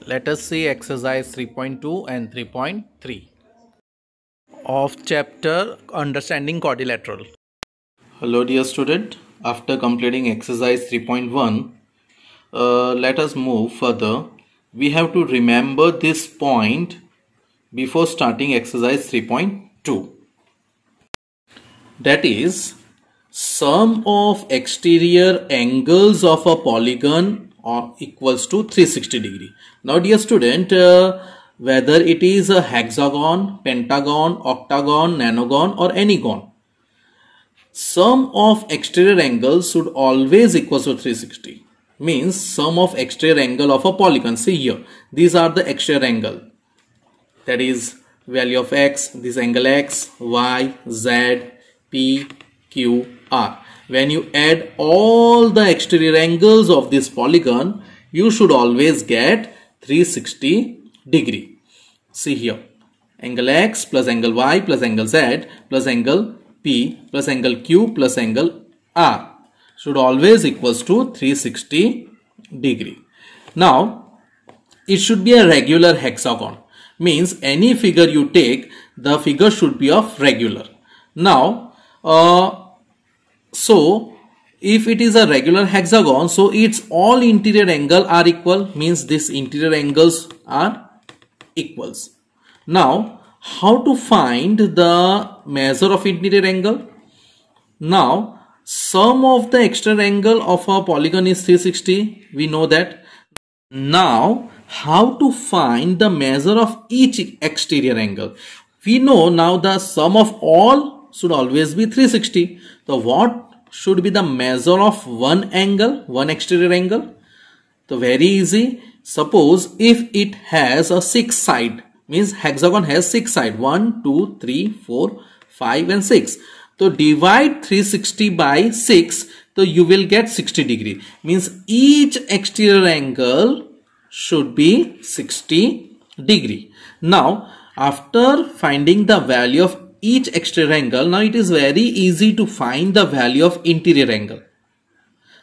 Let us see exercise 3.2 and 3.3 of chapter Understanding Quadrilateral. Hello dear student, after completing exercise 3.1, let us move further. We have to remember this point before starting exercise 3.2. That is, sum of exterior angles of a polygon equals to 360 degree. Now dear student, whether it is a hexagon, pentagon, octagon, nonagon or any gon, sum of exterior angles should always equal to 360. Means sum of exterior angle of a polygon. See here, these are the exterior angle. That is value of x, this angle x, y, z, p, q, r. When you add all the exterior angles of this polygon, you should always get 360 degree. See here, angle x plus angle y plus angle z plus angle p plus angle q plus angle r should always equals to 360 degree. Now, it should be a regular hexagon. Means any figure you take, the figure should be of regular. Now, so if it is a regular hexagon, so its all interior angle are equal, means this interior angles are equals. Now, how to find the measure of interior angle? Now, sum of the exterior angle of a polygon is 360. We know that. Now, how to find the measure of each exterior angle? We know now the sum of all should always be 360. So what should be the measure of one angle, one exterior angle? So very easy. Suppose if it has a 6 side, means hexagon has 6 side, 1, 2, 3, 4, 5 and 6. So divide 360 by 6, so you will get 60 degree. Means each exterior angle should be 60 degree. Now, after finding the value of each exterior angle, now it is very easy to find the value of interior angle.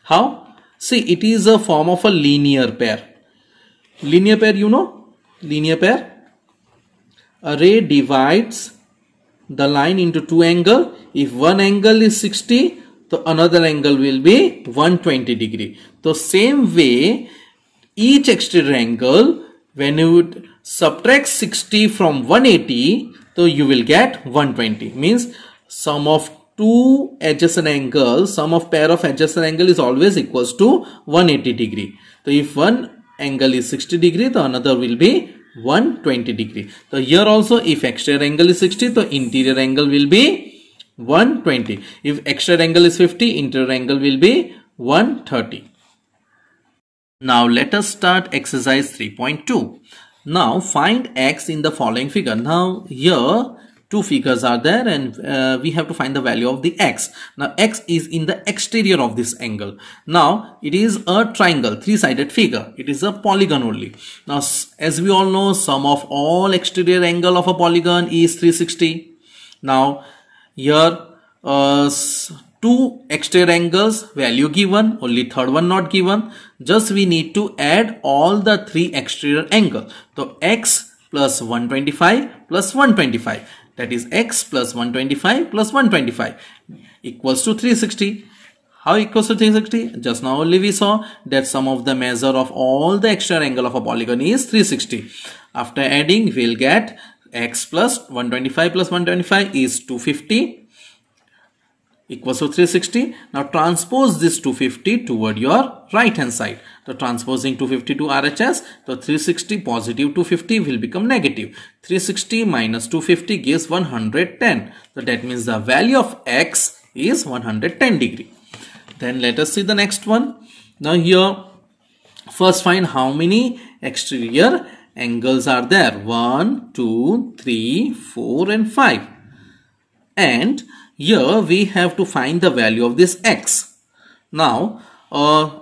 How? See, it is a form of a linear pair. Linear pair, you know? Linear pair. A ray divides the line into two angles. If one angle is 60, so another angle will be 120 degree. So same way, each exterior angle, when you would subtract 60 from 180, so you will get 120. Means sum of two adjacent angles, sum of pair of adjacent angle is always equals to 180 degree. So if one angle is 60 degree, the another will be 120 degree. So here also, if exterior angle is 60, the interior angle will be 120. If exterior angle is 50, interior angle will be 130. Now let us start exercise 3.2. Now find x in the following figure. Now here two figures are there and we have to find the value of the x. Now x is in the exterior of this angle. Now it is a triangle, three-sided figure. It is a polygon only. Now as we all know, sum of all exterior angle of a polygon is 360. Now here two exterior angles value given, only third one not given. Just we need to add all the three exterior angle. So x plus 125 plus 125, that is x plus 125 plus 125 equals to 360. How equals to 360? Just now only we saw that sum of the measure of all the exterior angle of a polygon is 360. After adding, we'll get x plus 125 plus 125 is 250 equals to 360. Now transpose this 250 toward your right hand side. So transposing 250 to RHS, so 360 positive 250 will become negative. 360 minus 250 gives 110. So that means the value of x is 110 degree. Then let us see the next one. Now here, first find how many exterior angles are there. 1, 2, 3, 4 and 5. And here we have to find the value of this x. Now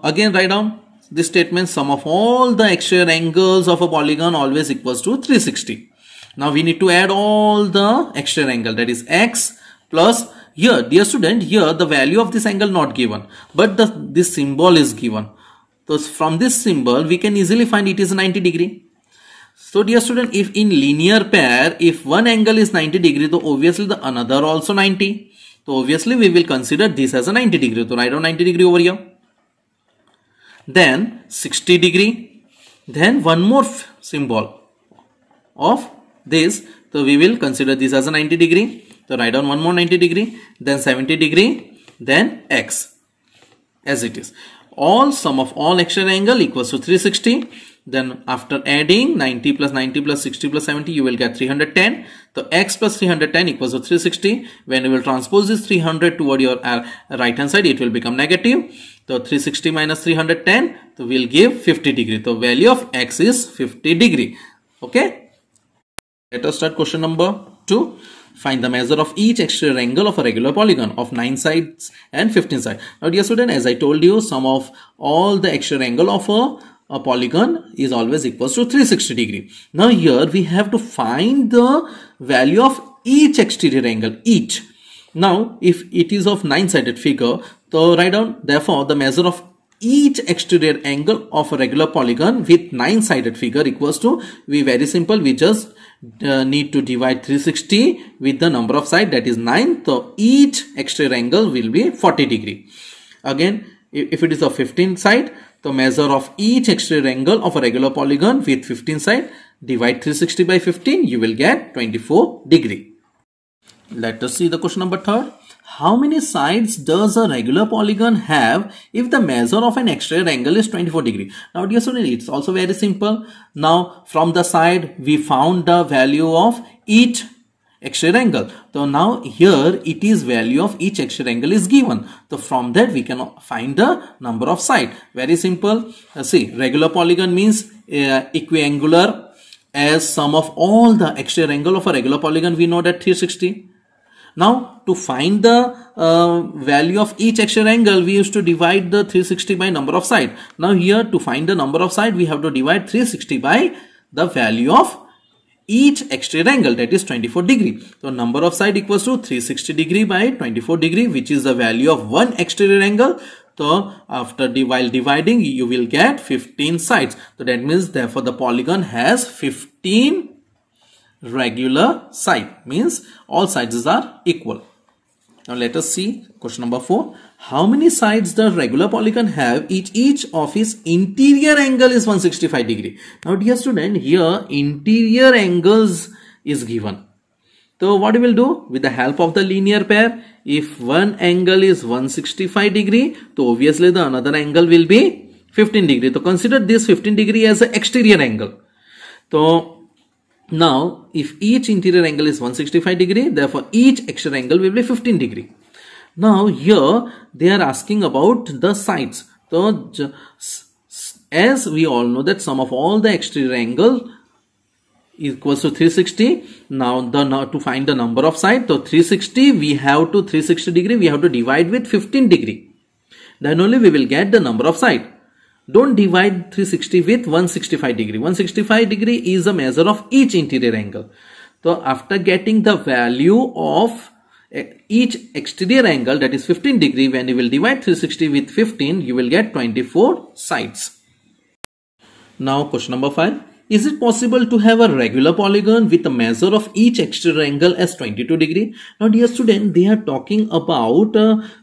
again write down this statement, sum of all the exterior angles of a polygon always equals to 360. Now we need to add all the exterior angle, that is x plus, here dear student, here the value of this angle not given, but this symbol is given. So from this symbol we can easily find it is 90 degree. So dear student, if in linear pair, if one angle is 90 degree, so obviously the another also 90. So obviously we will consider this as a 90 degree. So write down 90 degree over here. Then 60 degree. Then one more symbol of this. So we will consider this as a 90 degree. So write down one more 90 degree. Then 70 degree. Then X as it is. All sum of all exterior angle equals to 360. Then after adding 90 plus 90 plus 60 plus 70, you will get 310. So X plus 310 equals to 360. When you will transpose this 300 toward your right hand side, it will become negative. So 360 minus 310, so will give 50 degree. So value of X is 50 degree. Okay. Let us start question number 2. Find the measure of each exterior angle of a regular polygon of 9 sides and 15 sides. Now dear student, as I told you, sum of all the exterior angle of a polygon is always equals to 360 degree. Now here we have to find the value of each exterior angle, each. Now if it is of 9-sided figure, so write down therefore the measure of each exterior angle of a regular polygon with 9-sided figure equals to, we very simple, we just need to divide 360 with the number of side, that is 9. So each exterior angle will be 40 degree. Again, if it is a 15 side, the measure of each exterior angle of a regular polygon with 15 side, divide 360 by 15, you will get 24 degree. Let us see the question number 3. How many sides does a regular polygon have if the measure of an exterior angle is 24 degree? Now dear student, it's also very simple. Now from the side we found the value of each exterior angle. So now here it is value of each exterior angle is given. So from that we can find the number of side. Very simple. See, regular polygon means equiangular as sum of all the exterior angle of a regular polygon, we know that 360. Now to find the value of each exterior angle, we used to divide the 360 by number of side. Now here to find the number of side, we have to divide 360 by the value of each exterior angle, that is 24 degree. So number of side equals to 360 degree by 24 degree, which is the value of one exterior angle. So after while dividing, you will get 15 sides. So that means therefore the polygon has 15 regular side, means all sides are equal. Now let us see question number 4. How many sides does regular polygon have? Each of its interior angle is 165 degree. Now dear student, here interior angles is given. So what we will do with the help of the linear pair, if one angle is 165 degree, so obviously the another angle will be 15 degree. So consider this 15 degree as an exterior angle. So now if each interior angle is 165 degree, therefore each exterior angle will be 15 degree. Now here they are asking about the sides. So as we all know that sum of all the exterior angle equals to 360. Now to find the number of sides, so 360 we have to 360 degree we have to divide with 15 degree. Then only we will get the number of side. Don't divide 360 with 165 degree. 165 degree is the measure of each interior angle. So after getting the value of each exterior angle, that is 15 degree, when you will divide 360 with 15, you will get 24 sides. Now question number 5. Is it possible to have a regular polygon with a measure of each exterior angle as 22 degree? Now dear student, they are talking about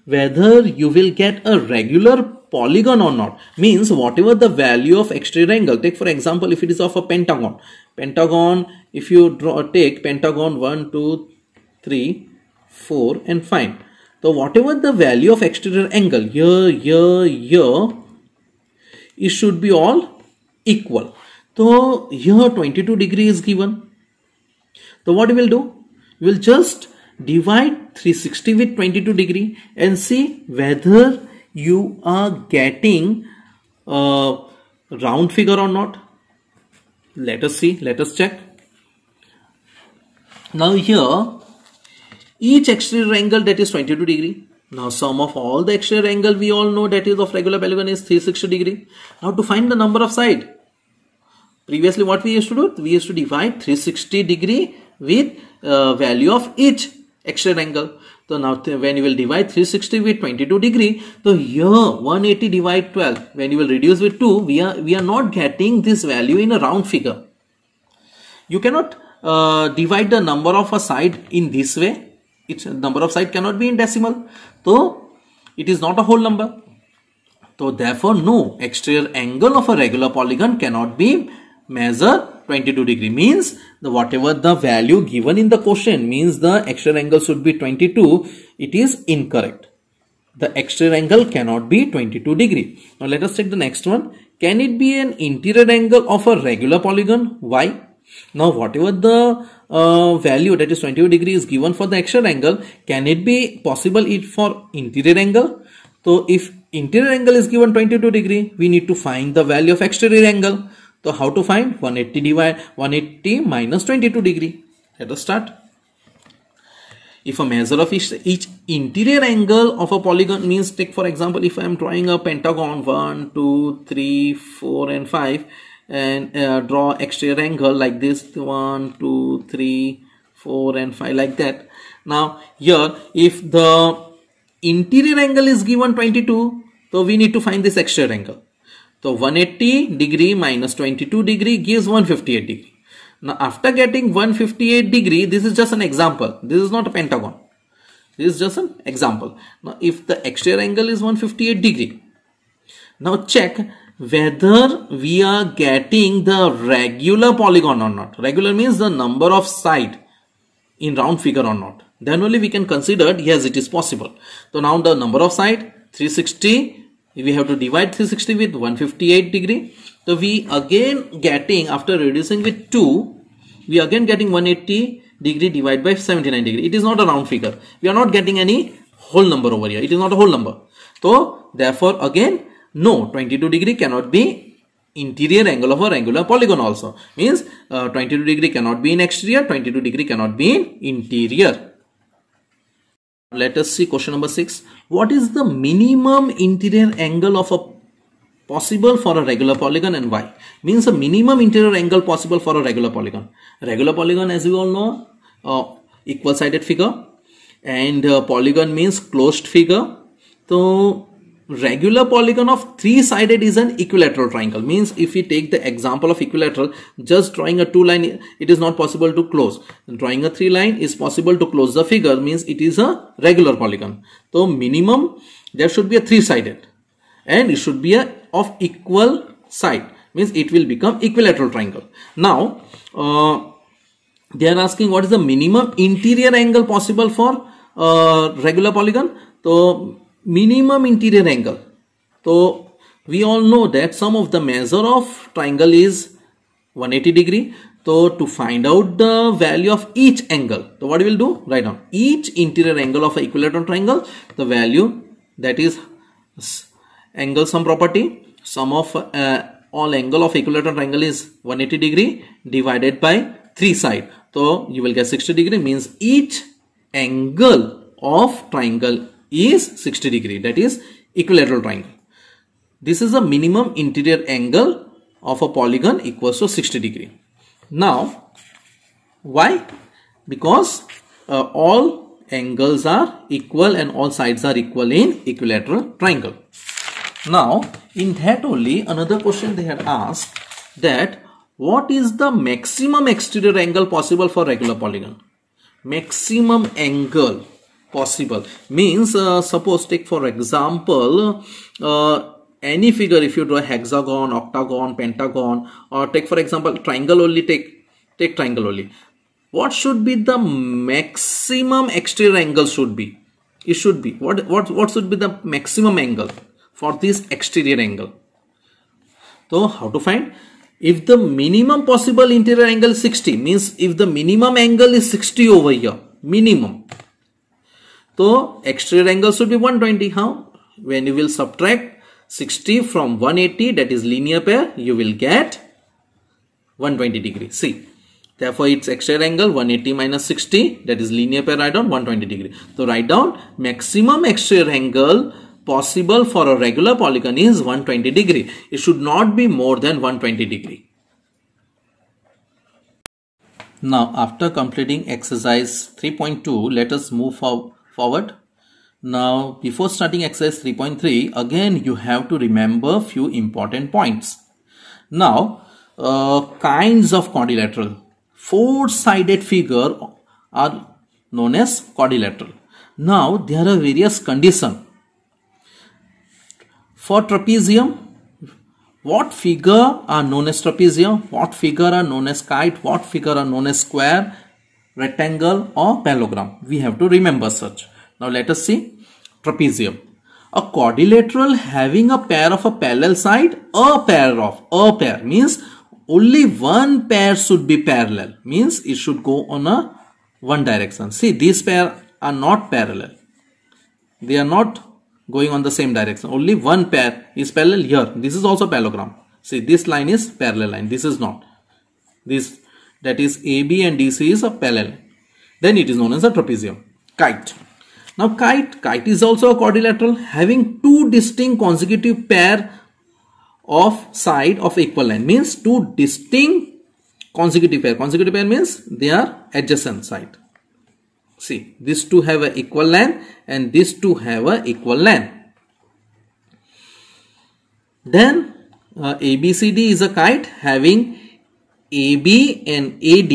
whether you will get a regular polygon or not. Means whatever the value of exterior angle. Take for example, if it is of a pentagon. Pentagon, if you take pentagon 1, 2, 3, 4 and 5. So whatever the value of exterior angle, here, it should be all equal. So here 22 degree is given. So what we will do? We will just divide 360 with 22 degree and see whether you are getting a round figure or not. Let us see. Let us check. Now here each exterior angle, that is 22 degree. Now sum of all the exterior angle we all know that is of regular polygon is 360 degree. Now to find the number of side. Previously what we used to do? We used to divide 360 degree with value of each exterior angle. So now when you will divide 360 with 22 degree, so here 180 divide 12. When you will reduce with 2, we are not getting this value in a round figure. You cannot divide the number of a side in this way. Its number of side cannot be in decimal. So it is not a whole number. So therefore no exterior angle of a regular polygon cannot be measure 22 degree. Means the whatever the value given in the question means the exterior angle should be 22. It is incorrect. The exterior angle cannot be 22 degree. Now let us take the next one. Can it be an interior angle of a regular polygon? Why? Now whatever the value, that is 22 degree, is given for the exterior angle, can it be possible it for interior angle? So if interior angle is given 22 degree, we need to find the value of exterior angle. So how to find? 180 minus 22 degree. Let us start. If a measure of each interior angle of a polygon means, take for example, if I am drawing a pentagon 1, 2, 3, 4 and 5 and draw exterior angle like this 1, 2, 3, 4 and 5 like that. Now here if the interior angle is given 22, so we need to find this exterior angle. So 180 degree minus 22 degree gives 158 degree. Now after getting 158 degree, this is just an example. This is not a pentagon. This is just an example. Now if the exterior angle is 158 degree, now check whether we are getting the regular polygon or not. Regular means the number of side in round figure or not. Then only we can consider yes, it is possible. So now the number of side 360. We have to divide 360 with 158 degree. So we again getting, after reducing with 2, we again getting 180 degree divided by 79 degree. It is not a round figure. We are not getting any whole number over here. It is not a whole number. So therefore again no, 22 degree cannot be interior angle of a regular polygon also. Means 22 degree cannot be in exterior, 22 degree cannot be in interior. Let us see question number 6. What is the minimum interior angle of a possible for a regular polygon and why? Means a minimum interior angle possible for a regular polygon. Regular polygon, as we all know, equal sided figure, and polygon means closed figure. So regular polygon of three-sided is an equilateral triangle. Means if we take the example of equilateral, just drawing a two line, it is not possible to close. Drawing a three line is possible to close the figure, means it is a regular polygon. So minimum there should be a three-sided and it should be a of equal side, means it will become equilateral triangle. Now they are asking what is the minimum interior angle possible for regular polygon. So minimum interior angle. So we all know that sum of the measure of triangle is 180 degree. So to find out the value of each angle, so what we will do? Write down each interior angle of an equilateral triangle. The value, that is angle sum property. Sum of all angle of equilateral triangle is 180 degree divided by 3 side. So you will get 60 degree, means each angle of triangle is 60 degree, that is equilateral triangle. This is the minimum interior angle of a polygon equals to 60 degree. Now why? Because all angles are equal and all sides are equal in equilateral triangle. Now in that only another question they had asked, that what is the maximum exterior angle possible for regular polygon? Maximum angle possible means suppose take for example any figure, if you draw hexagon, octagon, pentagon, or take for example triangle only, take triangle only. What should be the maximum exterior angle should be? It should be what should be the maximum angle for this exterior angle? So how to find? If the minimum possible interior angle is 60, means if the minimum angle is 60 over here, minimum, so exterior angle should be 120. How? When you will subtract 60 from 180, that is linear pair, you will get 120 degrees. See, therefore its exterior angle 180 minus 60, that is linear pair, write down 120 degree. So write down maximum exterior angle possible for a regular polygon is 120 degree. It should not be more than 120 degree. Now after completing exercise 3.2, let us move forward. Now before starting exercise 3.3, again you have to remember few important points. Now kinds of quadrilateral. four-sided figure are known as quadrilateral. Now there are various conditions. For trapezium, what figure are known as trapezium, what figure are known as kite, what figure are known as square, rectangle or parallelogram. We have to remember such. Now let us see trapezium. A quadrilateral having a pair of a parallel side, a pair means only one pair should be parallel, means it should go on a one direction. See, these pair are not parallel. They are not going on the same direction. Only one pair is parallel here. This is also parallelogram. See, this line is parallel line. This is not. This, that is AB and DC is a parallel. Then it is known as a trapezium. Kite. Now kite is also a quadrilateral having two distinct consecutive pair of side of equal length. Means two distinct consecutive pair. Consecutive pair means they are adjacent side. See, these two have an equal length and these two have an equal length. Then ABCD is a kite having AB and AD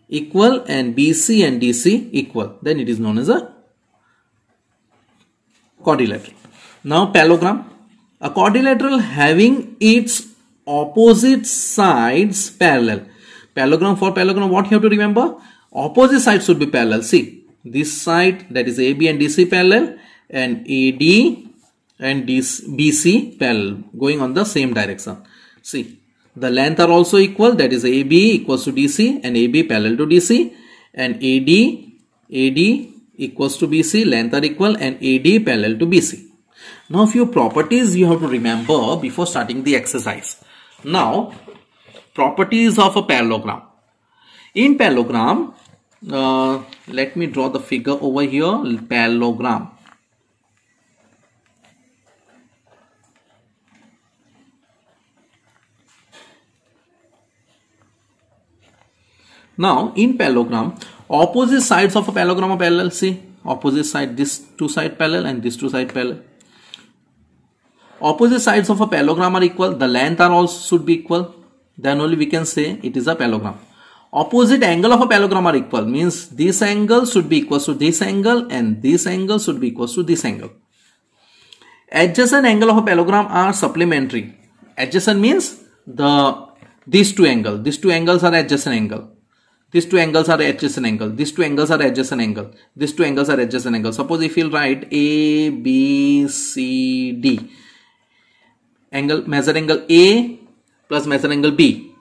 equal and BC and DC equal. Then it is known as a quadrilateral. Now parallelogram. A quadrilateral having its opposite sides parallel. Parallelogram, for parallelogram, what you have to remember? Opposite sides should be parallel. See, this side, that is AB and DC parallel, and AD and BC parallel, going on the same direction. See, the length are also equal, that is AB equals to DC and AB parallel to DC, and AD equals to BC, length are equal, and AD parallel to BC. Now few properties you have to remember before starting the exercise. Now, properties of a parallelogram. In parallelogram, let me draw the figure over here, parallelogram. Now in parallelogram, opposite sides of a parallelogram are parallel. See, opposite side, this two side parallel and this two side parallel. Opposite sides of a parallelogram are equal, the length are also should be equal, then only we can say it is a parallelogram. Opposite angle of a parallelogram are equal, means this angle should be equal to this angle and this angle should be equal to this angle. Adjacent angle of a parallelogram are supplementary. Adjacent means these two angles are adjacent angle. These two angles are adjacent angle. These two angles are adjacent angle. These two angles are adjacent angle. Suppose if you write A, B, C, D. Measure angle A plus measure angle B.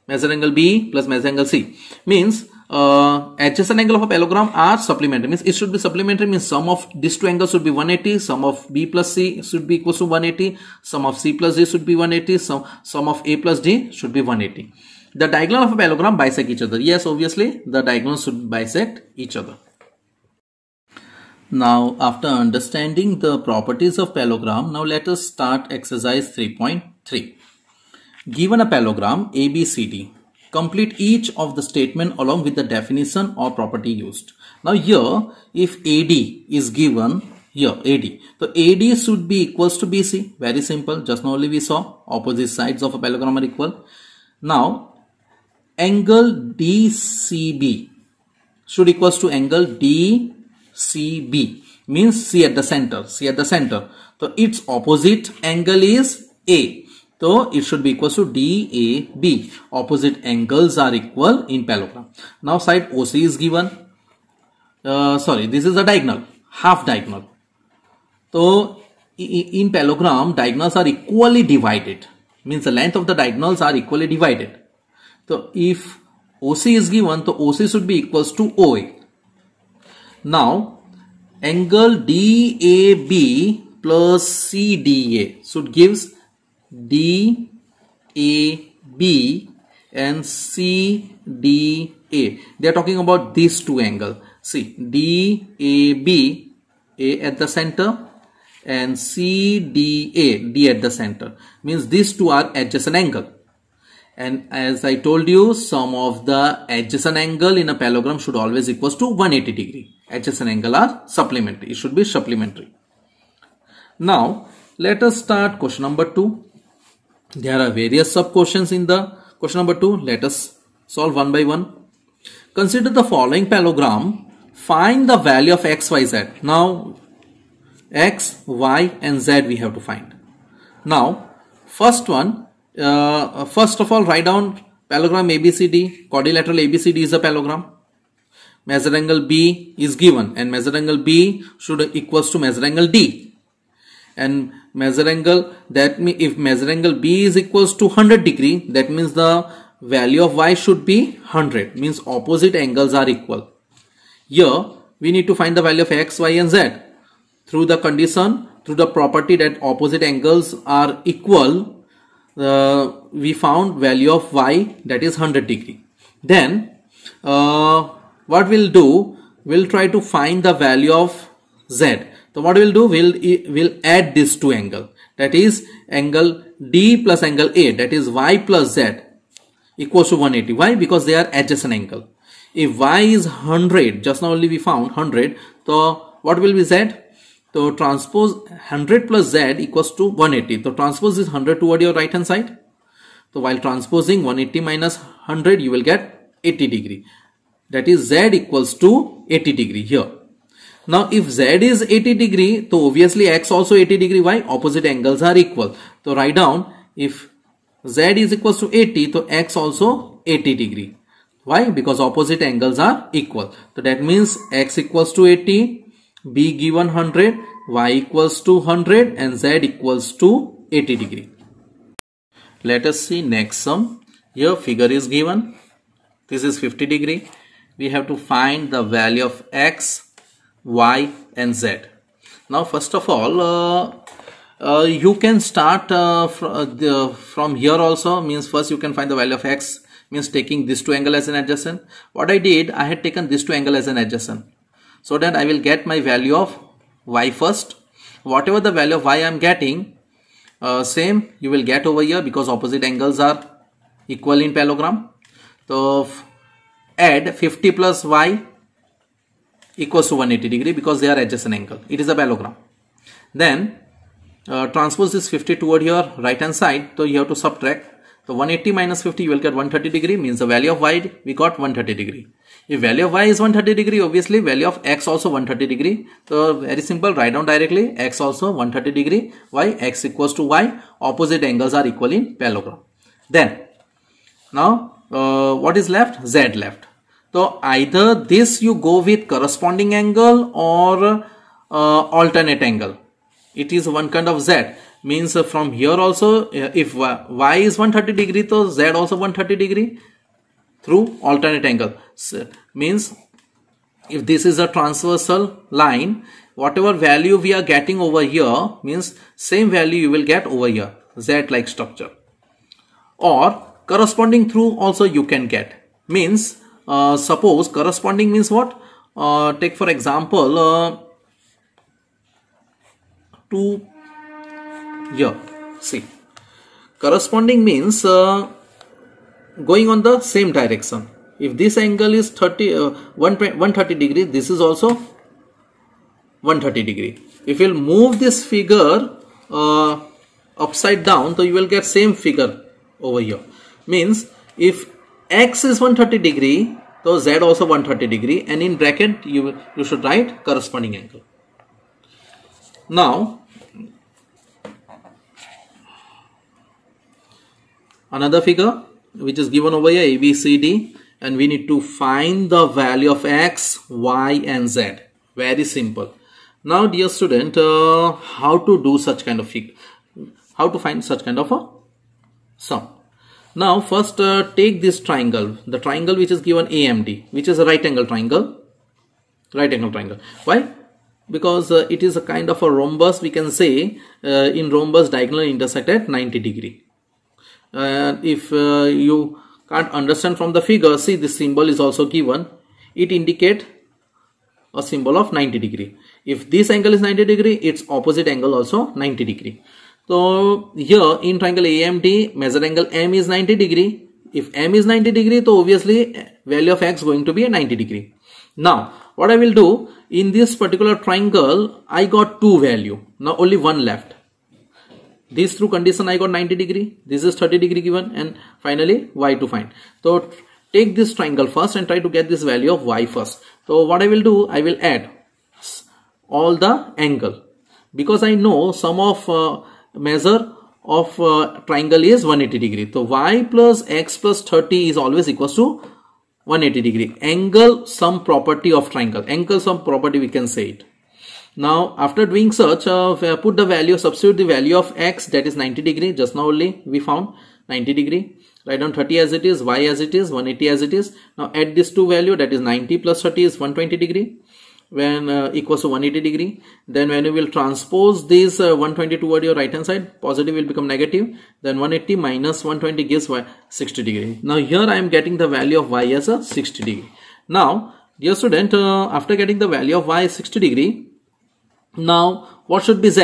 Measure angle B plus measure angle C. Means adjacent angle of a parallelogram are supplementary. Means it should be supplementary. Means sum of these two angles should be 180. Sum of B plus C should be equal to 180. Sum of C plus D should be 180. Sum of A plus D should be 180. The diagonal of a parallelogram bisect each other. Yes, obviously the diagonals should bisect each other. Now after understanding the properties of parallelogram, now let us start exercise 3.3. Given a parallelogram ABCD, complete each of the statement along with the definition or property used. Now here, if AD is given, here AD, so AD should be equals to BC. Very simple, just now only we saw opposite sides of a parallelogram are equal. Now angle DCB should equals to angle DCB, means C at the center. So its opposite angle is A. So it should be equal to DAB. Opposite angles are equal in parallelogram. Now side OC is given. This is a diagonal, half diagonal. So in parallelogram, diagonals are equally divided. Means the length of the diagonals are equally divided. So if OC is given, so OC should be equals to OA. Now angle DAB plus CDA should gives DAB and CDA. They are talking about these two angles. See, DAB, A at the center, and CDA, D at the center. Means these two are adjacent angle. And as I told you, sum of the adjacent angle in a parallelogram should always equals to 180 degree. Adjacent angle are supplementary. It should be supplementary. Now let us start question number 2. There are various sub questions in the question number 2. Let us Solve one by one. Consider the following parallelogram. Find the value of x, y, z. Now x, y and z we have to find. Now first one, first of all write down parallelogram ABCD. Quadrilateral ABCD is a parallelogram. Measure angle B is given and measure angle B should equals to measure angle D. And measure angle, that means if measure angle B is equals to 100 degree, that means the value of y should be 100, means opposite angles are equal. Here we need to find the value of x, y and z. Through the condition, through the property that opposite angles are equal, we found value of y, that is 100 degree. Then what we'll do, we'll try to find the value of z. So what we'll do, we'll add this two angle, that is angle D plus angle A, that is y plus z equals to 180. Why? Because they are adjacent angle. If y is 100, just now only we found 100, so what will be z? So transpose 100 plus z equals to 180. So transpose this 100 toward your right hand side. So while transposing 180 minus 100, you will get 80 degree. That is z equals to 80 degree here. Now if z is 80 degree, so obviously x also 80 degree. Why? Opposite angles are equal. So write down, if z is equals to 80, so x also 80 degree. Why? Because opposite angles are equal. So that means x equals to 80, B given 100, y equals to 100 and z equals to 80 degree. Let us see next sum. Here figure is given. This is 50 degree. We have to find the value of x, y and z. Now first of all, you can start from here also, means first you can find the value of x, means taking this two angle as an adjacent. What I did, I had taken this two angle as an adjacent, so that I will get my value of y first. Whatever the value of y I am getting, same you will get over here, because opposite angles are equal in parallelogram. So add 50 plus y equals to 180 degree, because they are adjacent angle. It is a parallelogram. Then transpose this 50 toward your right hand side, so you have to subtract. So 180 minus 50, you will get 130 degree, means the value of y we got 130 degree. If value of y is 130 degree, obviously value of x also 130 degree. So very simple, write down directly, x also 130 degree. Why? X equals to y, opposite angles are equal in parallelogram. Then now what is left? Z left. So either this you go with corresponding angle or alternate angle. It is one kind of z, means from here also, if y is 130 degree, so z also 130 degree through alternate angle. So, means if this is a transversal line, whatever value we are getting over here, means same value you will get over here, z like structure. Or corresponding through also you can get, means suppose corresponding means what? Take for example to here, see, corresponding means going on the same direction. If this angle is 130 degree, this is also 130 degree. If you will move this figure upside down, so you will get same figure over here. Means if x is 130 degree, so z also 130 degree, and in bracket you should write corresponding angle. Now another figure which is given over here, ABCD, and we need to find the value of x, y and z. Very simple. Now dear student, how to do such kind of figure, how to find such kind of a sum. Now first take this triangle, the triangle which is given AMD, which is a right angle triangle. Right angle triangle. Why? Because it is a kind of a rhombus, we can say. In rhombus diagonal intersect at 90 degree. If you can't understand from the figure, see this symbol is also given. It indicates a symbol of 90 degree. If this angle is 90 degree, its opposite angle also 90 degree. So here in triangle AMD, measure angle M is 90 degree. If M is 90 degree, so obviously value of x going to be a 90 degree. Now what I will do, in this particular triangle I got two value. Now only one left. This through condition I got 90 degree, this is 30 degree given, and finally y to find. So take this triangle first and try to get this value of y first. So what I will do, I will add all the angle, because I know sum of measure of triangle is 180 degree. So y plus x plus 30 is always equals to 180 degree. Angle sum property of triangle, angle sum property we can say it. Now after doing such, put the value, substitute the value of x, that is 90 degree. Just now only we found 90 degree. Write down 30 as it is, y as it is, 180 as it is. Now add these two value, that is 90 plus 30 is 120 degree. When equals to 180 degree, then when you will transpose this 120 toward your right hand side, positive will become negative, then 180 minus 120 gives y 60 degree. Now here I am getting the value of y as a 60 degree. Now dear student, after getting the value of y 60 degree, now what should be z?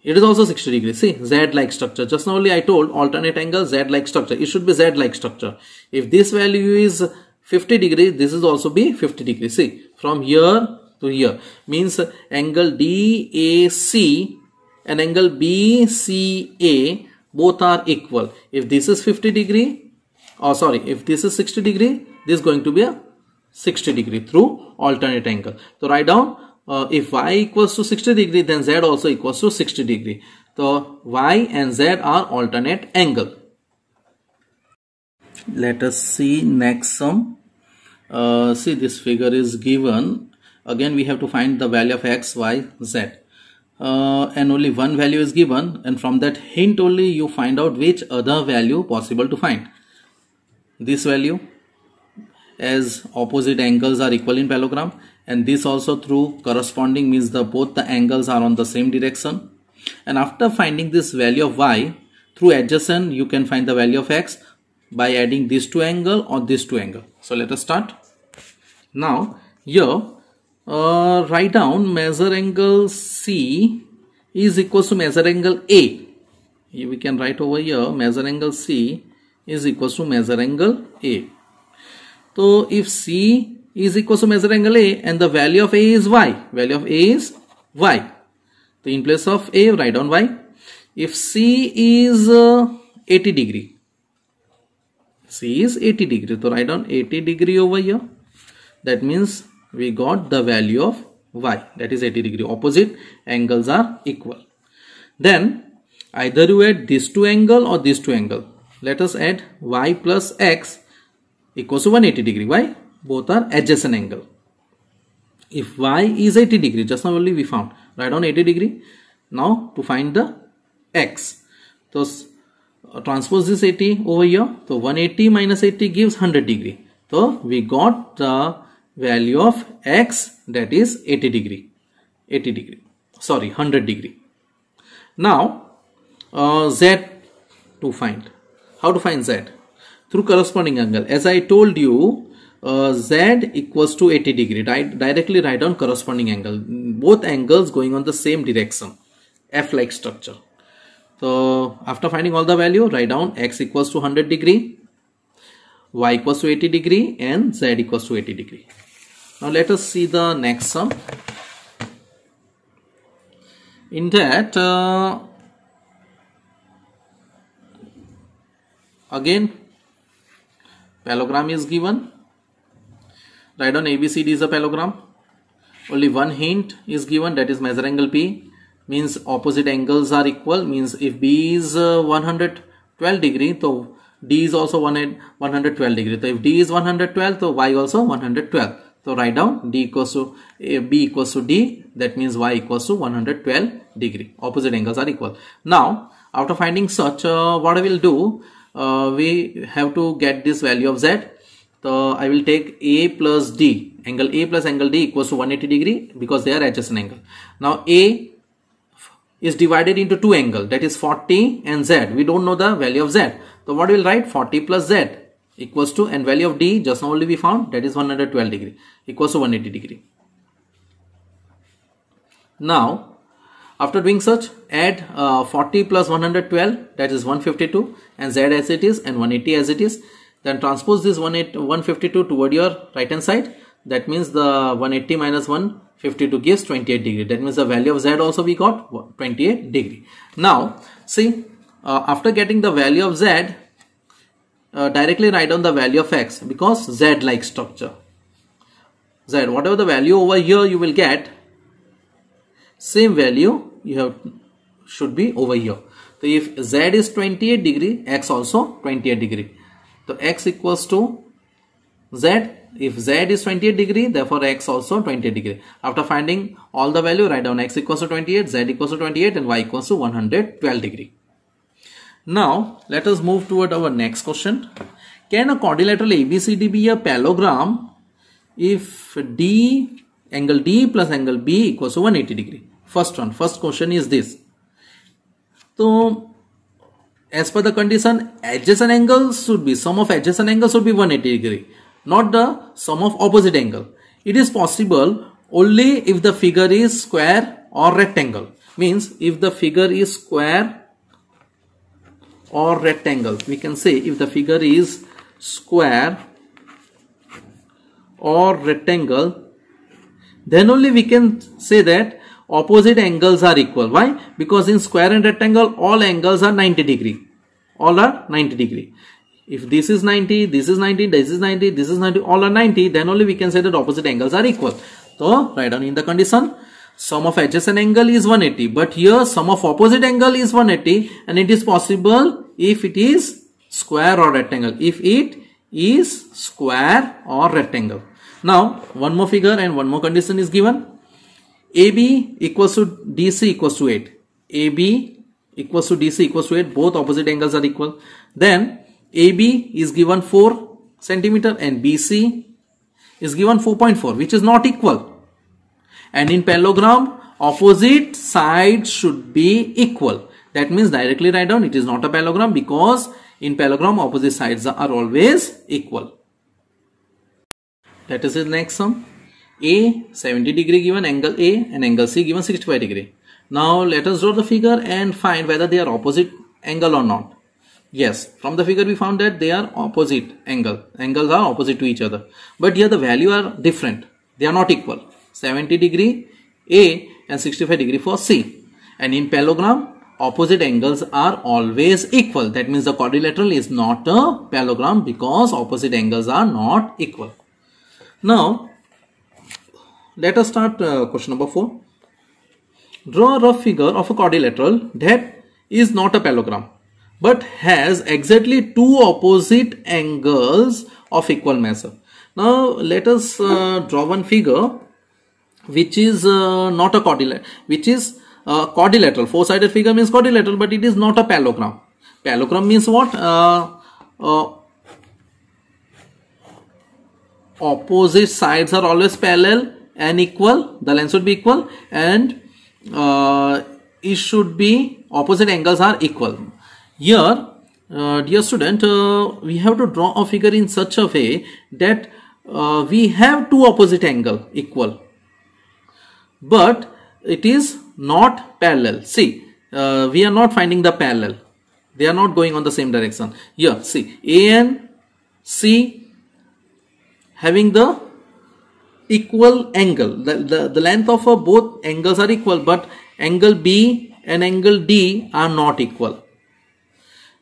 It is also 60 degree. See, z like structure. Just now only I told alternate angle z like structure. It should be z like structure. If this value is 50 degree, this is also be 50 degree. See, from here to here means angle DAC and angle BCA both are equal. If this is 50 degree, or sorry, if this is 60 degree, this is going to be a 60 degree through alternate angle. So write down, if y equals to 60 degree, then z also equals to 60 degree. So y and z are alternate angle. Let us see next sum. See, this figure is given. Again we have to find the value of x, y, z, and only one value is given, and from that hint only you find out which other value possible to find. This value, as opposite angles are equal in parallelogram, and this also through corresponding means both the angles are on the same direction. And after finding this value of y through adjacent, you can find the value of x by adding these two angle or this two angle. So let us start. Now here write down measure angle C is equals to measure angle A. Here we can write over here measure angle C is equals to measure angle A. So if C is equals to measure angle A and the value of A is y, value of A is y. So in place of A write down y. If C is 80 degree, C is 80 degree, so write down 80 degree over here. That means we got the value of y, that is 80 degree. Opposite angles are equal. Then either you add this two angle or this two angle. Let us add y plus x equals to 180 degree. Why? Both are adjacent angle. If y is 80 degree, just now only we found, write down 80 degree. Now to find the x, so transpose this 80 over here. So 180 minus 80 gives 100 degree. So we got the value of x, that is 80 degree. 80 degree. Sorry, 100 degree. Now z to find. How to find z? Through corresponding angle. As I told you, z equals to 80 degree. Directly write down corresponding angle. Both angles going on the same direction. F like structure. So after finding all the value, write down x equals to 100 degree, y equals to 80 degree, and z equals to 80 degree. Now let us see the next sum. In that, again parallelogram is given. Write down ABCD is a parallelogram. Only one hint is given, that is measure angle P. Means opposite angles are equal. Means if B is 112 degree, so D is also 112 degree. So if D is 112, so Y also 112. So write down D equals to B equals to D. That means Y equals to 112 degree. Opposite angles are equal. Now after finding such, what I will do, we have to get this value of Z. So I will take A plus D. Angle A plus angle D equals to 180 degree because they are adjacent angle. Now A is divided into two angles, that is 40 and Z. We don't know the value of Z. So what we will write? 40 plus Z equals to, and value of D just now only we found, that is 112 degree, equals to 180 degree. Now after doing such, add 40 plus 112, that is 152, and Z as it is and 180 as it is. Then transpose this 152 toward your right hand side. That means the 180 minus 152 gives 28 degree. That means the value of Z also we got 28 degree. Now see, after getting the value of Z, directly write down the value of x, because z like structure. Z, whatever the value over here you will get, same value you have should be over here. So if z is 28 degree, x also 28 degree. So x equals to z. If z is 28 degree, therefore x also 28 degree. After finding all the value, write down x equals to 28, z equals to 28 and y equals to 112 degree. Now let us move toward our next question. Can a quadrilateral ABCD be a parallelogram if angle D plus angle B equals to 180 degree? First question is this. So as per the condition, adjacent angles should be, sum of adjacent angles should be 180 degree, not the sum of opposite angle. It is possible only if the figure is square or rectangle. Means if the figure is square or rectangle, we can say if the figure is square or rectangle, then only we can say that opposite angles are equal. Why? Because in square and rectangle all angles are 90 degree. All are 90 degree. If this is 90, this is 90, this is 90, this is 90, all are 90, then only we can say that opposite angles are equal. So write down in the condition, sum of adjacent angle is 180, but here sum of opposite angle is 180, and it is possible if it is square or rectangle. If it is square or rectangle. Now one more figure and one more condition is given. AB equals to DC equals to 8. AB equals to DC equals to 8. Both opposite angles are equal. Then AB is given 4 centimeter and BC is given 4.4, which is not equal. And in parallelogram, opposite sides should be equal. That means directly write down it is not a parallelogram, because in parallelogram opposite sides are always equal. Let us see the next sum. A 70 degree given angle A and angle C given 65 degree. Now let us draw the figure and find whether they are opposite angle or not. Yes, from the figure we found that they are opposite angle. Angles are opposite to each other. But here the value are different. They are not equal. 70 degree A and 65 degree for C. And in parallelogram, opposite angles are always equal. That means the quadrilateral is not a parallelogram because opposite angles are not equal. Now, let us start question number 4. Draw a rough figure of a quadrilateral that is not a parallelogram, but has exactly two opposite angles of equal measure. Now let us draw one figure which is not a quadrilateral, which is quadrilateral. Four-sided figure means quadrilateral, but it is not a parallelogram. Parallelogram means what? Opposite sides are always parallel and equal. The length should be equal, and it should be opposite angles are equal. Here, dear student, we have to draw a figure in such a way that we have two opposite angle equal, but it is not parallel. See, we are not finding the parallel. They are not going on the same direction. Here, see, A and C having the equal angle. The length of both angles are equal, but angle B and angle D are not equal.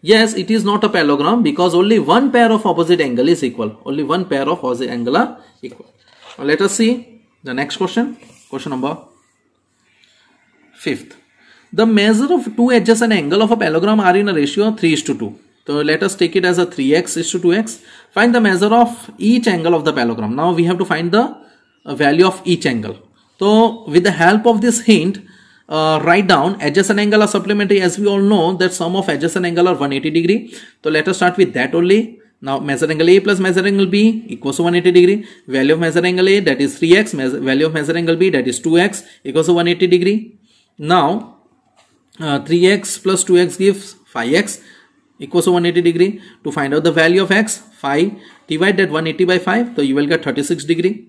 Yes, it is not a parallelogram because only one pair of opposite angle is equal. Only one pair of opposite angle are equal. Now let us see the next question. Question number 5th. The measure of two adjacent angle of a parallelogram are in a ratio of 3:2. So let us take it as a 3x:2x. Find the measure of each angle of the parallelogram. Now we have to find the value of each angle. So with the help of this hint, write down adjacent angle are supplementary, as we all know that sum of adjacent angle are 180 degree. So let us start with that only. Now measure angle A plus measure angle B equals to 180 degree. Value of measure angle A, that is 3x. Value of measure angle B, that is 2x, equals to 180 degree. Now 3x plus 2x gives 5x equals to 180 degree. To find out the value of x, 5, divide that 180 by 5, so you will get 36 degree.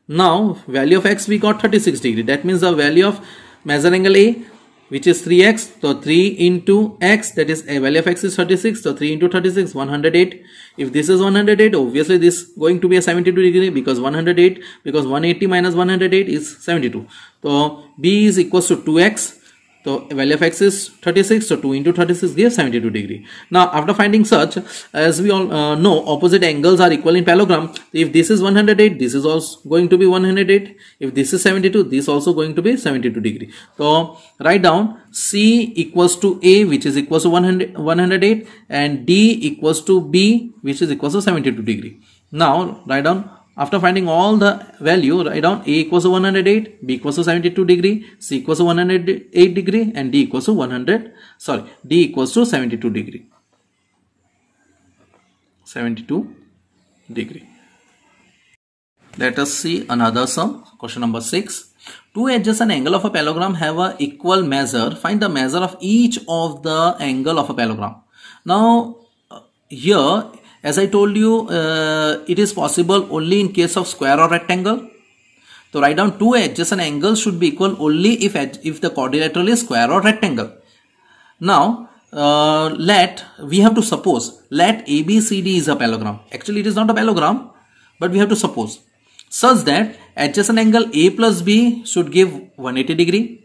Now value of x we got 36 degree. That means the value of measure angle A, which is 3x, so 3 into x, that is a value of x is 36, so 3 into 36, 108. If this is 108, obviously this is going to be a 72 degree because 108, because 180 minus 108 is 72. So B is equals to 2x. So value of x is 36, so 2 into 36 gives 72 degree. Now after finding such, as we all know, opposite angles are equal in parallelogram. If this is 108, this is also going to be 108. If this is 72, this is also going to be 72 degree. So write down C equals to A, which is equals to 108, and D equals to B, which is equals to 72 degree. Now write down, after finding all the value, write down A equals to 108, B equals to 72 degree, C equals to 108 degree, and D equals to D equals to 72 degree. 72 degree. Let us see another sum. Question number 6. Two edges and angle of a parallelogram have a equal measure. Find the measure of each of the angle of a parallelogram. Now here, as I told you, it is possible only in case of square or rectangle. So write down two edges and angles should be equal only if the quadrilateral is square or rectangle. Now we have to suppose let ABCD is a parallelogram. Actually it is not a parallelogram, but we have to suppose such that adjacent angle A plus B should give 180 degree.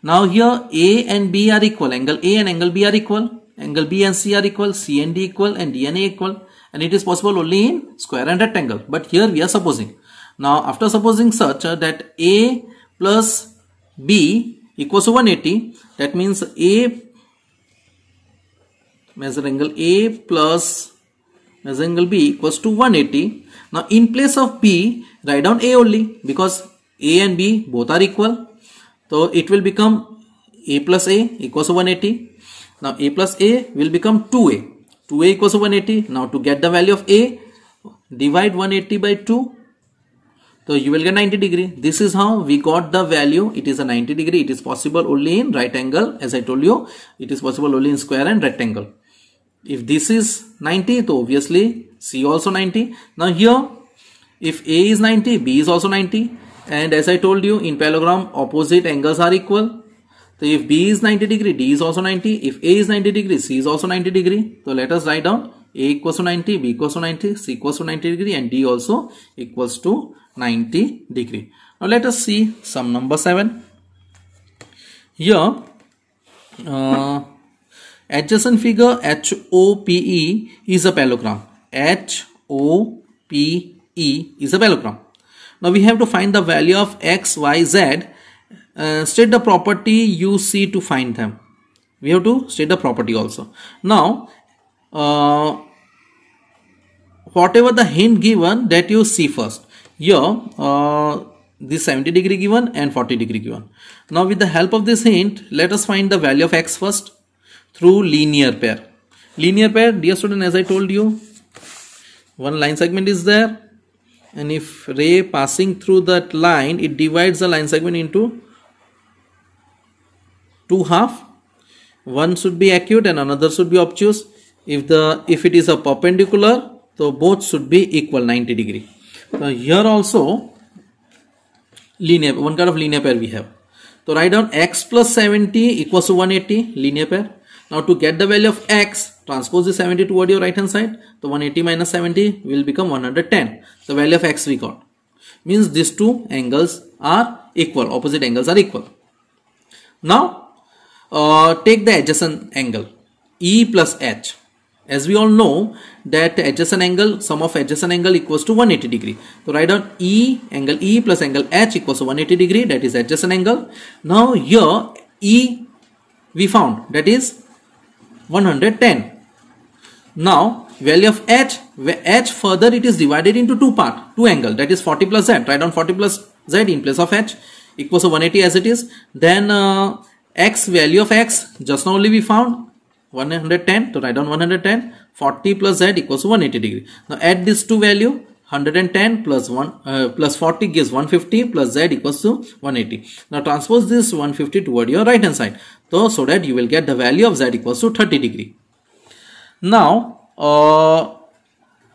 Now here A and B are equal, angle A and angle B are equal. Angle B and C are equal, C and D equal, and D and A equal, and it is possible only in square and rectangle. But here we are supposing. Now after supposing such that A plus B equals to 180, that means A measure angle A plus measure angle B equals to 180. Now in place of B, write down A only, because A and B both are equal. So it will become A plus A equals to 180. Now A plus A will become 2A. 2A equals to 180. Now to get the value of A, divide 180 by 2. So you will get 90 degree. This is how we got the value. It is a 90 degree. It is possible only in right angle. As I told you, it is possible only in square and rectangle. If this is 90, so obviously C also 90. Now here, if A is 90, B is also 90. And as I told you, in parallelogram, opposite angles are equal. So if B is 90 degree, D is also 90. If A is 90 degree, C is also 90 degree. So let us write down A equals to 90, B equals to 90, C equals to 90 degree, and D also equals to 90 degree. Now let us see sum number 7. Here, adjacent figure HOPE is a parallelogram. HOPE is a parallelogram. Now we have to find the value of X, Y, Z. State the property you see to find them. We have to state the property also. Now whatever the hint given, that you see first. Here this 70 degree given and 40 degree given. Now with the help of this hint, let us find the value of X first through linear pair. Linear pair, dear student, as I told you, one line segment is there, and if ray passing through that line, it divides the line segment into two half. One should be acute and another should be obtuse. If it is a perpendicular, so both should be equal 90 degree. So here also linear, one kind of linear pair we have. So write down X plus 70 equals to 180, linear pair. Now to get the value of X, transpose the 70 toward your right hand side. So 180 minus 70 will become 110. The value of X we got. Means these two angles are equal, opposite angles are equal. Now take the adjacent angle E plus H. As we all know that adjacent angle, sum of adjacent angle equals to 180 degree. So write down angle E plus angle H equals to 180 degree, that is adjacent angle. Now here E we found, that is 110. Now value of H further it is divided into two angle, that is 40 plus Z. Write down 40 plus Z in place of H equals to 180 as it is. Then X, value of X just now only we found 110, to write down 110. 40 plus Z equals to 180 degree. Now add this two value, 110 plus 40 gives 150 plus Z equals to 180. Now transpose this 150 toward your right hand side, so that you will get the value of Z equals to 30 degree. Now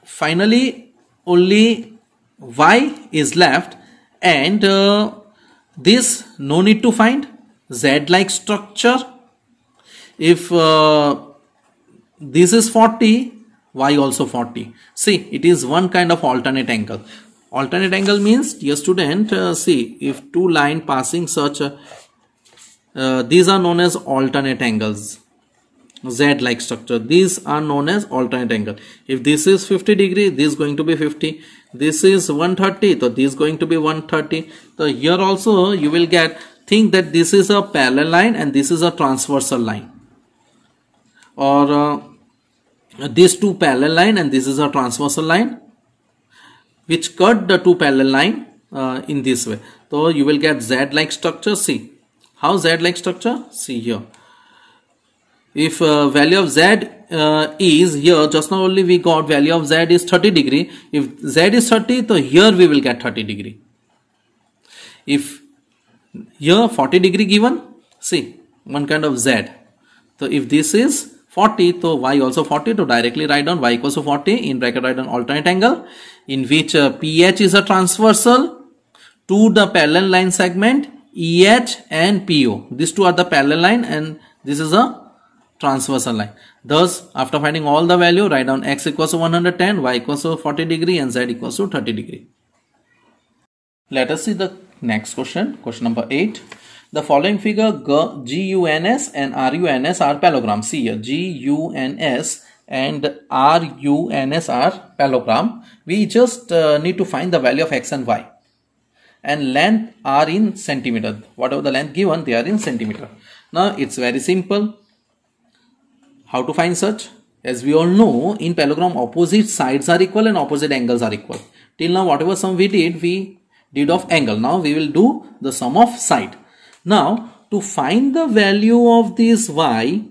finally only Y is left, and this no need to find. Z-like structure, if this is 40, Y also 40. See, it is one kind of alternate angle. Alternate angle means, dear student, see, if two line passing such these are known as alternate angles. Z-like structure, these are known as alternate angle. If this is 50 degree, this is going to be 50. This is 130, so this is going to be 130. So here also you will think that this is a parallel line and this is a transversal line, or these two parallel line and this is a transversal line which cut the two parallel line in this way. So you will get Z-like structure. See how Z-like structure, see here. If value of Z is here, just now only we got value of Z is 30 degree. If Z is 30, so here we will get 30 degree. If here 40 degree given, see one kind of Z. So if this is 40, so Y also 40. To directly write down Y equals to 40, in bracket write down alternate angle in which PH is a transversal to the parallel line segment EH and PO. These two are the parallel line and this is a transversal line. Thus, after finding all the value, write down X equals to 110, Y equals to 40 degree and Z equals to 30 degree. Let us see the next question. Question number 8. The following figure GUNS and RUNS are parallelograms. See here, GUNS and RUNS are parallelogram. We just need to find the value of X and Y. And length are in centimeter. Whatever the length given, they are in centimeter. Now, it's very simple. How to find such? As we all know, in parallelogram, opposite sides are equal and opposite angles are equal. Till now, whatever sum we did of angle. Now, we will do the sum of side. Now, to find the value of this y,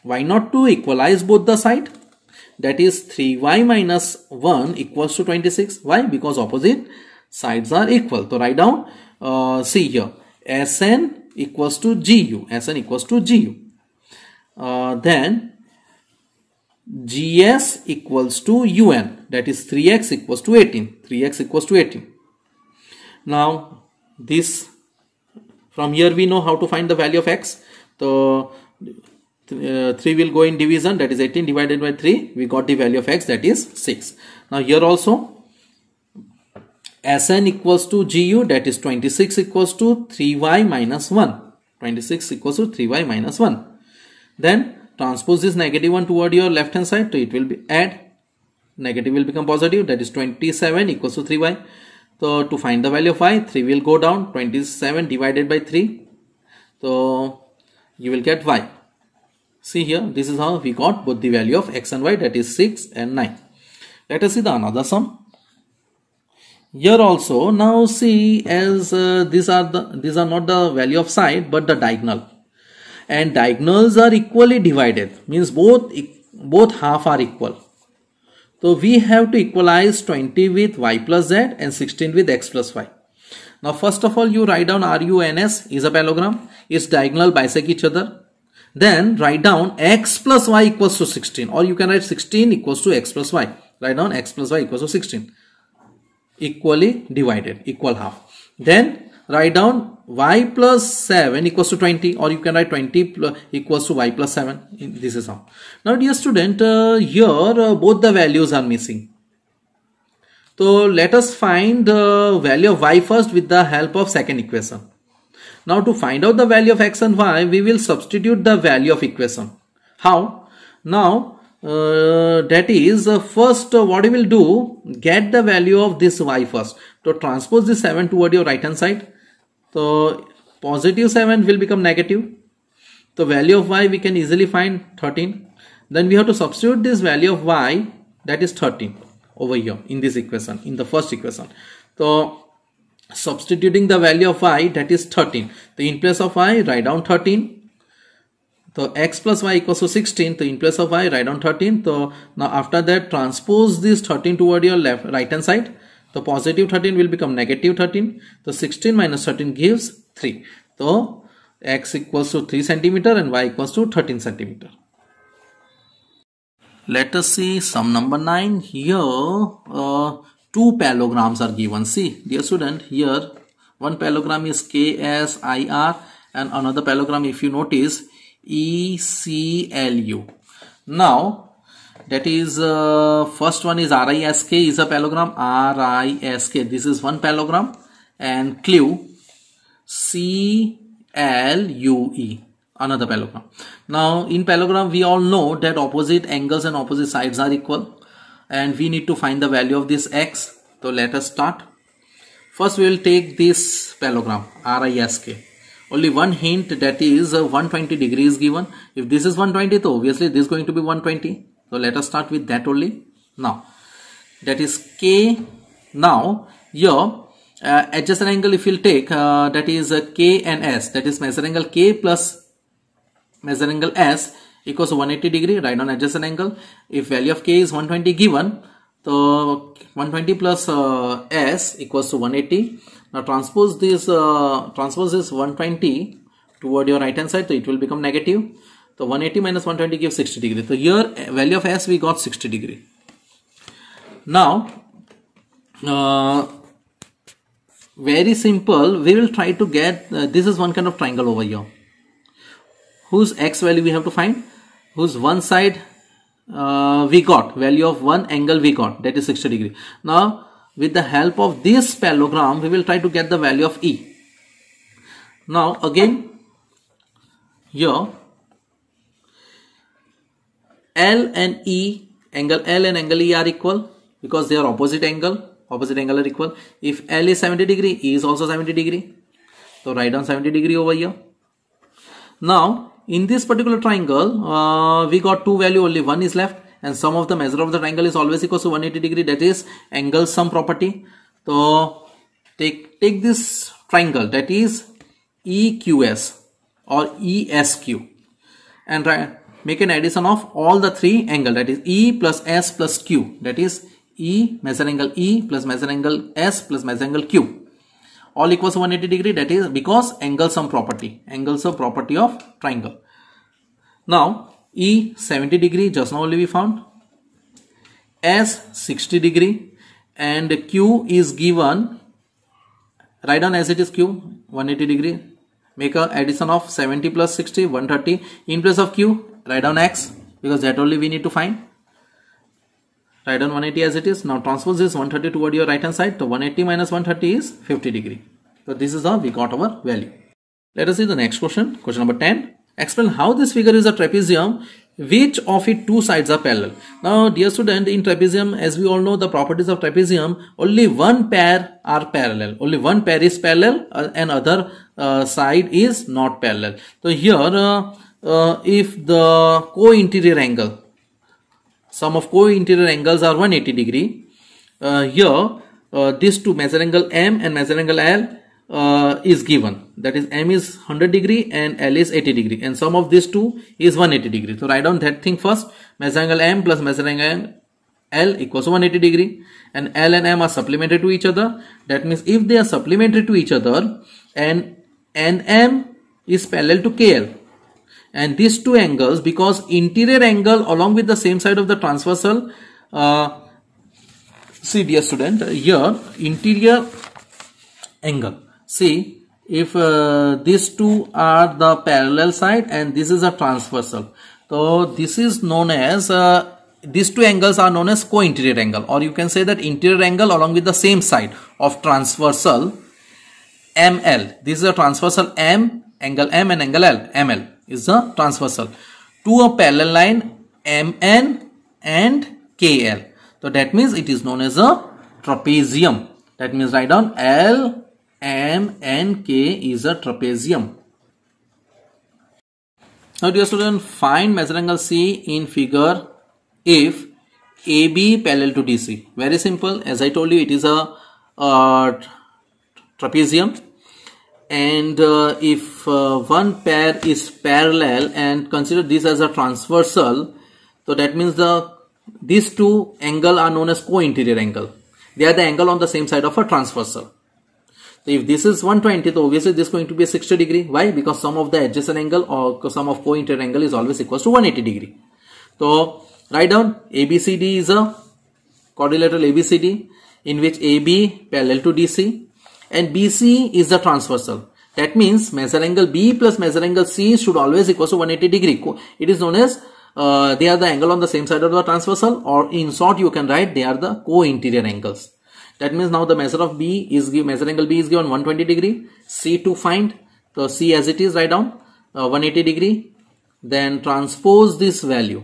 why not to equalize both the side? That is 3y minus 1 equals to 26. Why? Because opposite sides are equal. So, write down, see here, Sn equals to Gu. Sn equals to Gu. Then GS equals to UN, that is 3x equals to 18. 3x equals to 18. Now this, from here we know how to find the value of x. So 3 will go in division, that is 18 divided by 3. We got the value of x, that is 6. Now here also Sn equals to Gu, that is 26 equals to 3y minus 1. 26 equals to 3y minus 1. Then transpose this negative one toward your left hand side, so it will be add, negative will become positive, that is 27 equals to 3y. So to find the value of y, 3 will go down, 27 divided by 3, so you will get y. See here, this is how we got both the value of x and y, that is 6 and 9. Let us see the another sum. Here also, now see, as these are not the value of side but the diagonal. And diagonals are equally divided, means both half are equal. So we have to equalize 20 with y plus z and 16 with x plus y. Now first of all, you write down RUNS is a parallelogram, its diagonal bisect each other. Then write down x plus y equals to 16, or you can write 16 equals to x plus y. Write down x plus y equals to 16. Equally divided, equal half. Then write down y plus 7 equals to 20, or you can write 20 equals to y plus 7. This is how. Now dear student, here both the values are missing. So let us find the value of y first with the help of second equation. Now to find out the value of x and y, we will substitute the value of equation. How? Now that is first what you will do, get the value of this y first. So transpose this 7 toward your right hand side. So positive 7 will become negative. The value of y we can easily find 13. Then we have to substitute this value of y, that is 13 over here in this equation, in the first equation. So substituting the value of y, that is 13. So in place of y, write down 13. So x plus y equals to 16. So in place of y, write down 13. So now after that, transpose this 13 toward your right hand side. So positive 13 will become negative 13. So 16 minus 13 gives 3. So x equals to 3 centimeter and y equals to 13 centimeter. Let us see sum number 9. Here two parallelograms are given. See dear student, here one parallelogram is KSIR and another parallelogram, if you notice, ECLU. Now that is first one is RISK is a parallelogram, RISK, this is one parallelogram, and CLU LUE. Another parallelogram. Now in parallelogram we all know that opposite angles and opposite sides are equal, and we need to find the value of this x. So let us start. First we will take this parallelogram RISK. Only one hint, that is 120 degrees given. If this is 120, so obviously this is going to be 120. So let us start with that only. Now that is K. Now here adjacent angle if you will take, that is K and S, that is measure angle K plus measure angle S equals to 180 degree. Write down adjacent angle. If value of K is 120 given, so 120 plus S equals to 180. Now transpose this 120 toward your right hand side, so it will become negative. So 180 minus 120 gives 60 degree. So here value of S we got 60 degree. Now very simple, we will try to get this is one kind of triangle over here, whose x value we have to find, whose one side we got value of one angle we got, that is 60 degree. Now with the help of this parallelogram we will try to get the value of E. Now again here L and E, angle L and angle E are equal because they are opposite angle are equal. If L is 70 degree, E is also 70 degree. So write down 70 degree over here. Now in this particular triangle we got two value, only one is left, and sum of the measure of the triangle is always equal to 180 degree, that is angle sum property. So take this triangle, that is EQS or ESQ, and make an addition of all the three angle, that is E plus S plus Q, that is E measure angle E plus measure angle S plus measure angle Q, all equals to 180 degree, that is because angle sum property of triangle. Now E 70 degree, just now only we found, S 60 degree, and Q is given, write down as it is Q 180 degree, make a addition of 70 plus 60 130, in place of Q write down X because that only we need to find. Write down 180 as it is. Now transpose this 130 toward your right hand side. So 180 minus 130 is 50 degree. So this is how we got our value. Let us see the next question. Question number 10. Explain how this figure is a trapezium, which of its two sides are parallel. Now dear student, in trapezium, as we all know the properties of trapezium, only one pair are parallel. Only one pair is parallel and other side is not parallel. So here if the co-interior angle, sum of co-interior angles are 180 degree, here these two, measure angle M and measure angle L is given, that is M is 100 degree and L is 80 degree, and sum of these two is 180 degree. So write down that thing first. Measure angle M plus measure angle L equals to 180 degree, and L and M are supplementary to each other. That means if they are supplementary to each other and NM is parallel to KL, and these two angles, because interior angle along with the same side of the transversal, see dear student, here interior angle, see if these two are the parallel side and this is a transversal, so this is known as these two angles are known as co-interior angle, or you can say that interior angle along with the same side of transversal ML. This is a transversal M, angle M, and angle L, ML is a transversal to a parallel line MN and KL. So that means it is known as a trapezium. That means write down L, M and K is a trapezium. Now dear student, find measure angle C in figure if AB parallel to DC. Very simple, as I told you, it is a trapezium, and if one pair is parallel and consider this as a transversal, so that means these two angle are known as co-interior angle. They are the angle on the same side of a transversal. So if this is 120, so obviously this is going to be a 60 degree. Why? Because sum of the adjacent angle or sum of co-interior angle is always equals to 180 degree. So write down ABCD is a quadrilateral ABCD in which AB parallel to DC and BC is the transversal. That means measure angle B plus measure angle C should always equal to 180 degree. It is known as they are the angle on the same side of the transversal, or in short you can write they are the co-interior angles. That means now the measure of B is measure angle B is given 120 degree. C to find. So C as it is, write down 180 degree. Then transpose this value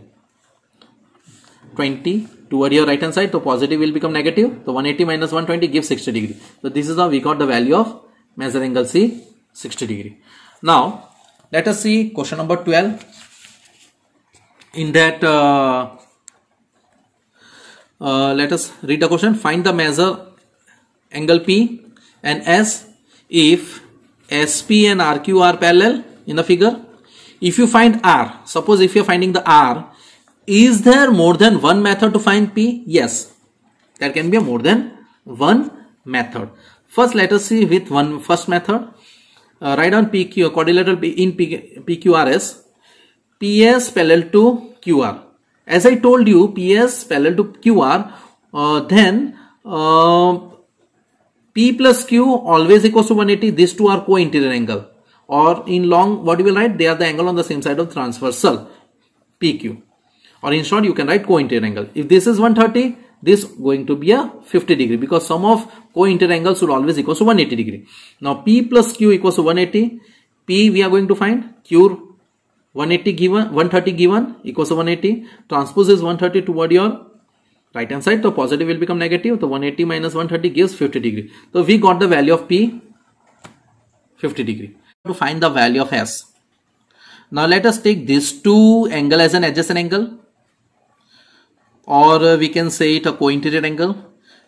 20 toward your right hand side. So positive will become negative. So 180 minus 120 gives 60 degree. So this is how we got the value of measure angle C, 60 degree. Now let us see question number 12. In that let us read the question. Find the measure angle P and S if SP and RQ are parallel in the figure. If you find R, suppose if you are finding the R, is there more than one method to find P? Yes, there can be a more than one method. First let us see with first method. Write down PQ, quadrilateral in PQRS, PS parallel to QR. As I told you, PS parallel to QR, then P plus Q always equals to 180. These two are co-interior angle, or in long what you will write, they are the angle on the same side of transversal PQ, or in short you can write co-interior angle. If this is 130, this going to be a 50 degree, because sum of co-interior angles should always equal to 180 degree. Now P plus Q equals to 180. P we are going to find, Q 180 given, 130 given equals to 180. Transpose is 130 toward your right hand side. So positive will become negative. So 180 minus 130 gives 50 degree. So we got the value of P, 50 degree. To find the value of S. Now let us take these two angle as an adjacent angle, or we can say it a co-interior angle.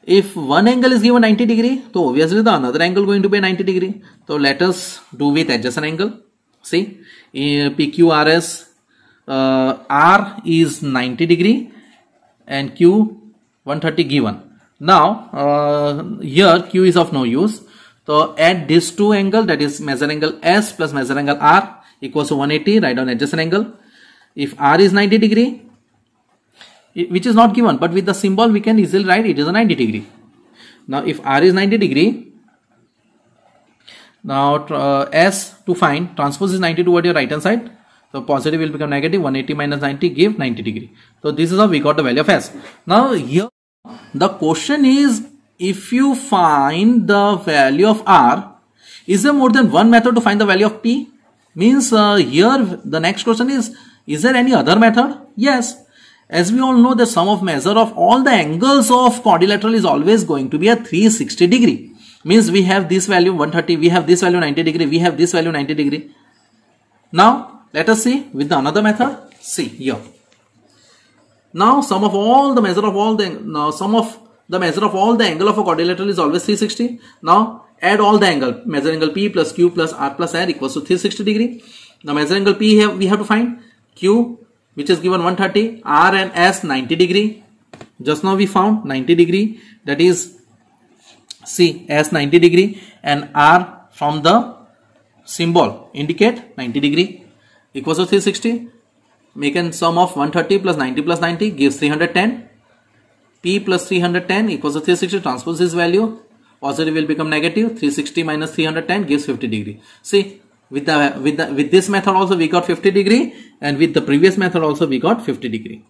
If one angle is given 90 degree, so obviously the another angle going to be 90 degree. So let us do with adjacent angle. See, PQRS, R is 90 degree and Q 130 given. Now here Q is of no use. So add these two angle, that is measure angle S plus measure angle R equals to 180. Write down adjacent angle. If R is 90 degree, which is not given, but with the symbol we can easily write it is a 90 degree. Now if R is 90 degree, now S to find, transpose is 90 toward your right hand side. So positive will become negative. 180 minus 90 give 90 degree. So this is how we got the value of S. Now here the question is, if you find the value of R, is there more than one method to find the value of P? Means here the next question is there any other method? Yes. As we all know, the sum of measure of all the angles of quadrilateral is always going to be a 360 degree. Means we have this value 130, we have this value 90 degree, we have this value 90 degree. Now let us see with the another method. See here. Now sum of all the measure of all the angle of a quadrilateral is always 360. Now add all the angle, measure angle P plus Q plus R plus R equals to 360 degree. Now measure angle P here we have to find, Q which is given 130, R and S 90 degree. Just now we found 90 degree, that is C S 90 degree, and R from the symbol indicate 90 degree equals to 360. Make a sum of 130 plus 90 plus 90 gives 310. P plus 310 equals to 360. Transpose this value, positive will become negative. 360 minus 310 gives 50 degree. See, with this method also we got 50 degree, and with the previous method also we got 50 degree.